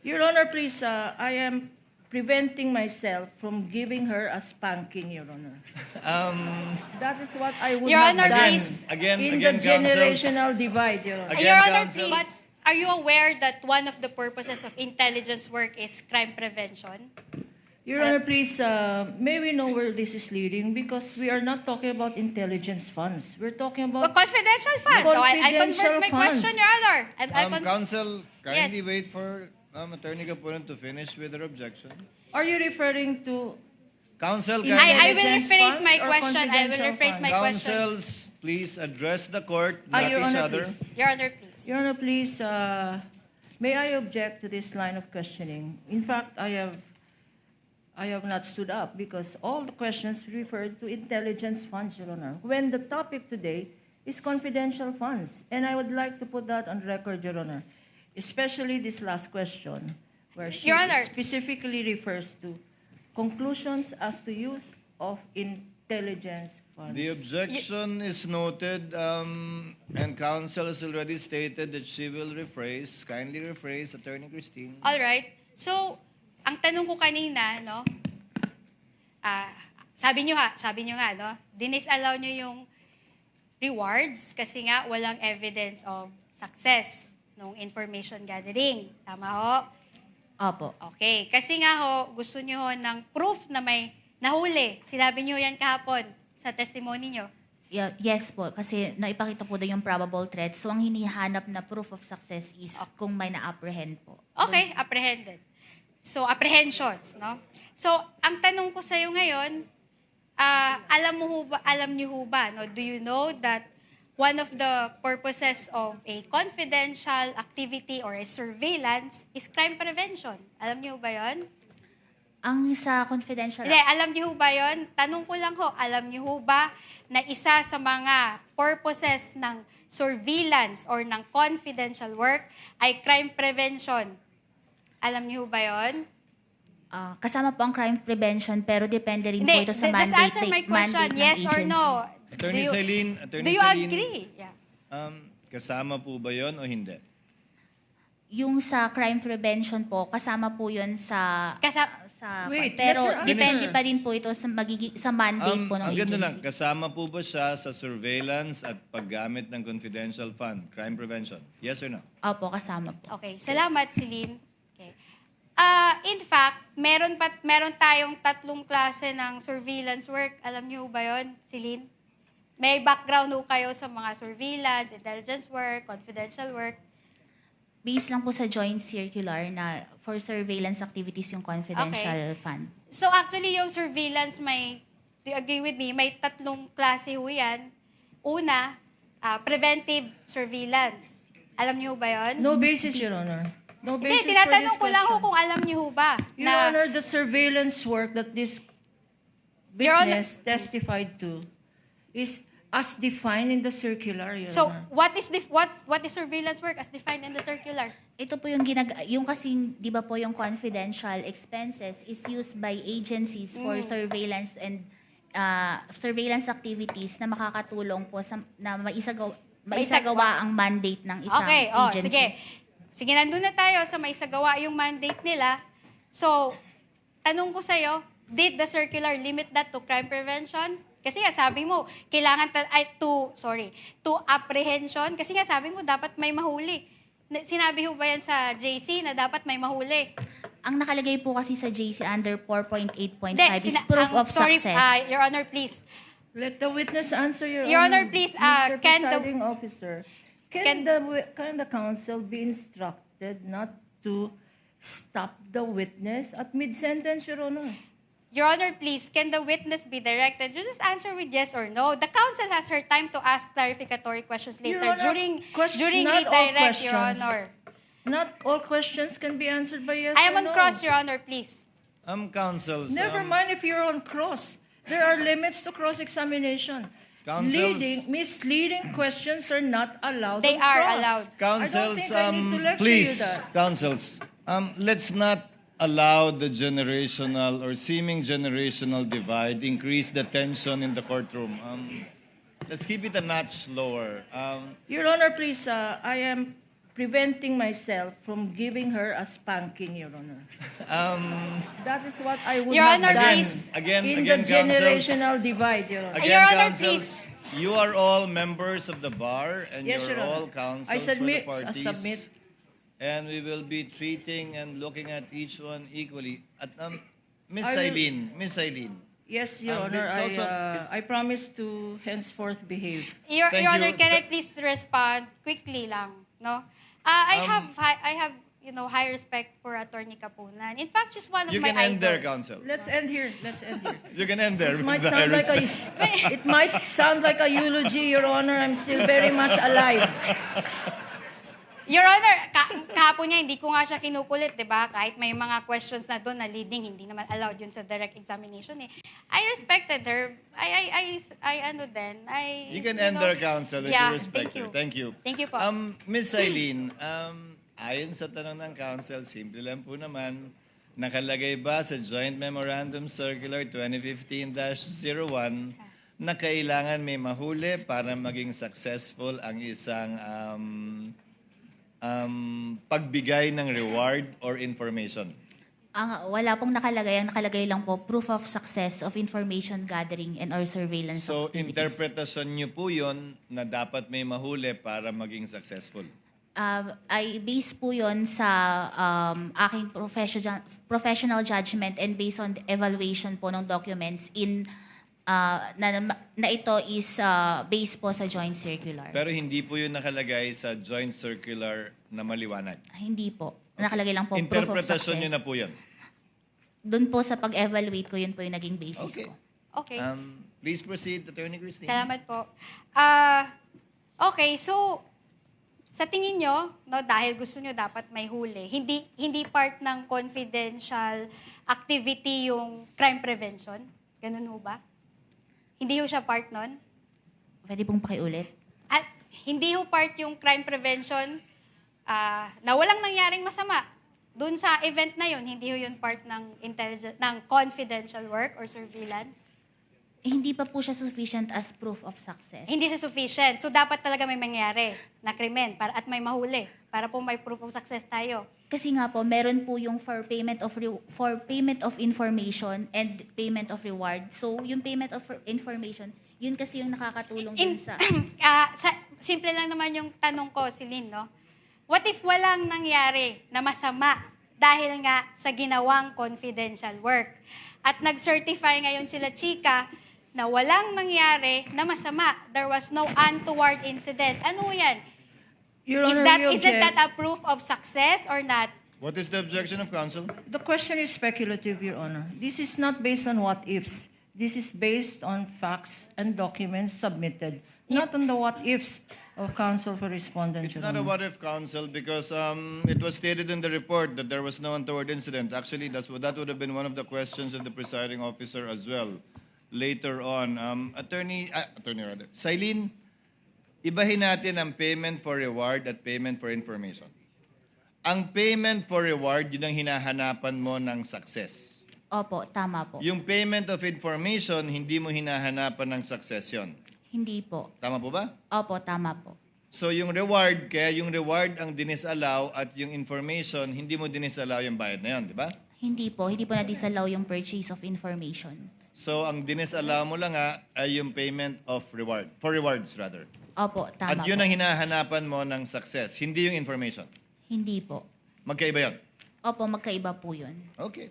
Your Honor, please, I am preventing myself from giving her a spanking, Your Honor. That is what I would Your have Honor, done please. in the Again, counsels. generational divide, Your Honor. Again, Your Honor, counsel. but are you aware that one of the purposes of intelligence work is crime prevention? Your Honor, please, may we know where this is leading? Because we are not talking about intelligence funds. We're talking Well, about... confidential funds. So I Confidential convert my funds. question, Your Honor. Counsel, kindly Yes. wait for Attorney Kapuran to finish with her objection. Are you referring to... Counsel, In- kindly... I will Intelligence rephrase funds my or question. I will confidential rephrase my funds? question. Counsels, please address the court, not Your each Honor, other. please. Your Honor, please. Your Honor, please, may I object to this line of questioning? In fact, I have not stood up because all the questions referred to intelligence funds, Your Honor, when the topic today is confidential funds. And I would like to put that on record, Your Honor, especially this last question, where she Your Honor. specifically refers to conclusions as to use of intelligence funds. The objection is noted, and counsel has already stated that she will rephrase. Kindly rephrase, Attorney Christine. All right. So, ang tanong ko kanina, no? Sabi nyo nga, no? Dinisallow nyo yung rewards kasi nga walang evidence of success ng information gathering. Tama ho? Opo. Okay. Kasi nga ho, gusto nyo ho ng proof na may nahuli. Sinabi nyo yan kahapon sa testimony nyo. Yes po, kasi naipakita po doon yung probable threat. So, ang hinihanap na proof of success is kung may na-apprehend po. Okay, apprehended. So, apprehensions, no? So, ang tanong ko sa'yo ngayon, alam niyo ho ba, no? Do you know that one of the purposes of a confidential activity or a surveillance is crime prevention? Alam niyo ba yon? Ang sa confidential... Hindi, alam niyo ho ba yon? Tanong ko lang ho, alam niyo ho ba na isa sa mga purposes ng surveillance or ng confidential work ay crime prevention? Alam niyo ho ba yon? kasama po ang crime prevention, pero depende rin po Hindi, ito sa just mandate, answer my question, mandate ng yes or agency. no. Attorney Celine, Do you agree? Yeah. Kasama po ba yon o hindi? Yung sa crime prevention po, kasama po yun sa... Wait, pero let her depende answer. pa din po ito sa, sa mandate po ng Ang agency. ganda lang, kasama po ba siya sa surveillance at paggamit ng confidential fund, crime prevention? Yes or no? Opo, kasama po. Okay, salamat, Celine. Okay. In fact, meron tayong tatlong klase ng surveillance work. Alam niyo ba yon, Celine? May background ho kayo sa mga surveillance, intelligence work, confidential work. Based lang po sa joint circular na for surveillance activities yung confidential fund. So actually, yung surveillance do you agree with me, may tatlong klase ho yan. Una, preventive surveillance. Alam niyo ba yon? No basis, Your Honor. No basis Hindi, tinatanong for ko this lang ho question. kung alam niyo ho ba. Your Honor, the surveillance work that this Your Honor- witness testified to is as defined in the circular, Your So, Honor. what is surveillance work as defined in the circular? Ito po yung yung kasing, di ba po yung confidential expenses is used by agencies for surveillance and surveillance activities na makakatulong po sa, na maisagawa ang mandate ng isang Okay, agency. sige. Sige, nandun na tayo sa maisagawa yung mandate nila. So, tanong ko sa'yo, did the circular limit that to crime prevention? Kasi nga sabi mo, kailangan to apprehension. Kasi nga sabi mo, dapat may mahuli. Sinabi mo ba yan sa JC na dapat may mahuli? Ang nakalagay po kasi sa JC under 4.8.5 is Hindi, proof of sorry, success. Your Honor, please. Let the witness answer, Your Your Honor. Honor, please, Mr. can the- Presiding Officer, can- can the counsel be instructed not to stop the witness at mid-sentence, Your Honor? Your Honor, please, can the witness be directed? You just answer with yes or no. The counsel has her time to ask clarificatory questions Your later Honor, during not all redirect, Your questions. Honor. Not all questions can be answered by yes I am or on no. cross, Your Honor, please. Counsels. Never mind if you're on cross. There are limits to cross-examination. Counsels. Misleading questions are not allowed They on are cross. allowed. Counsels, I don't think I need to lecture please, you that. counsels, let's not allow the generational or seeming generational divide increase the tension in the courtroom. Let's keep it a notch lower. Your Honor, please, I am preventing myself from giving her a spanking, Your Honor. That is what I would Your have Honor, done please. Again, in again, the counsels. generational divide, Your Honor. Again, Your Honor, counsels, you are all members of the bar and Yes, you're Your all Honor. counsels I submit, for the parties. submit. And we will be treating and looking at each one equally. At Miss I will- Eileen. Yes, Your Honor. it's also- I promise to henceforth behave. Your Thank Honor, you. can I please respond quickly lang, no? I have high respect for Attorney Kapunan. In fact, she's one of You my can end there, idols. counsel. Let's end here. You can end there This with might the high sound like respect. it might sound like a eulogy, Your Honor. I'm still very much alive. Your Honor, kahapon niya, hindi ko nga siya kinukulit, di ba? Kahit may mga questions na doon na leading, hindi naman allowed yun sa direct examination eh. I respected her. You can end there, counsel, if you respect her. Thank you. Thank you po. Miss Eileen, ayon sa tanong ng counsel, simple lang po naman, nakalagay ba sa Joint Memorandum Circular 2015-01 na kailangan may mahuli para maging successful ang isang pagbigay ng reward or information? Wala pong nakalagay. Ang nakalagay lang po, proof of success of information gathering and or surveillance So, activities. interpretasyon niyo po yun na dapat may mahuli para maging successful. I base po yon sa aking professional judgment and based on the evaluation po ng documents na ito is based po sa joint circular. Pero hindi po yun nakalagay sa joint circular na maliwanag. Hindi po. Nakalagay lang po proof of success. Interpretasyon nyo na po yun. Doon po sa pag-evaluate ko, yun po yung naging basis Okay. ko. Okay. Please proceed, Attorney Christine. Salamat po. Okay, so sa tingin nyo, no, dahil gusto nyo dapat may huli, hindi part ng confidential activity yung crime prevention? Ganun ho ba? Hindi ho siya part nun? Pwede pong pakiulit? At hindi ho part yung crime prevention na walang nangyaring masama. Doon sa event na yun, hindi ho yun part ng confidential work or surveillance? Hindi pa po siya sufficient as proof of success. Hindi siya sufficient. So, dapat talaga may mangyari na krimen at may mahuli para po may proof of success tayo. Kasi nga po, meron po yung for payment of information and payment of reward. So, yung payment of information, yun kasi yung nakakatulong din sa... Simple lang naman yung tanong ko, Celine, no? What if walang nangyari na masama dahil nga sa ginawang confidential work? At nag-certify ngayon sila, Chika, na walang nangyari na masama. There was no untoward incident. Ano yan? Your Honor, Isn't that a proof of success or not? What is the objection of counsel? The question is speculative, Your Honor. This is not based on what ifs. This is based on facts and documents submitted, not on the what ifs of counsel for respondent. It's Your not a Honor. what-if counsel because it was stated in the report that there was no untoward incident. Actually, that would have been one of the questions of the presiding officer as well later on. Attorney Silene, ibahin natin ang payment for reward at payment for information. Ang payment for reward, yun ang hinahanapan mo ng success. Opo, tama po. Yung payment of information, hindi mo hinahanapan ng success yun. Hindi po. Tama po ba? Opo, tama po. So yung reward, kaya yung reward ang dinisallow at yung information, hindi mo dinisallow yung bayad na yun, di ba? Hindi po na-disallow yung purchase of information. So ang dinisallow mo lang ay yung payment of reward, for rewards rather. Opo, tama At yun po. ang hinahanapan mo ng success, hindi yung information. Hindi po. Magkaiba yun. Opo, magkaiba po yun. Okay.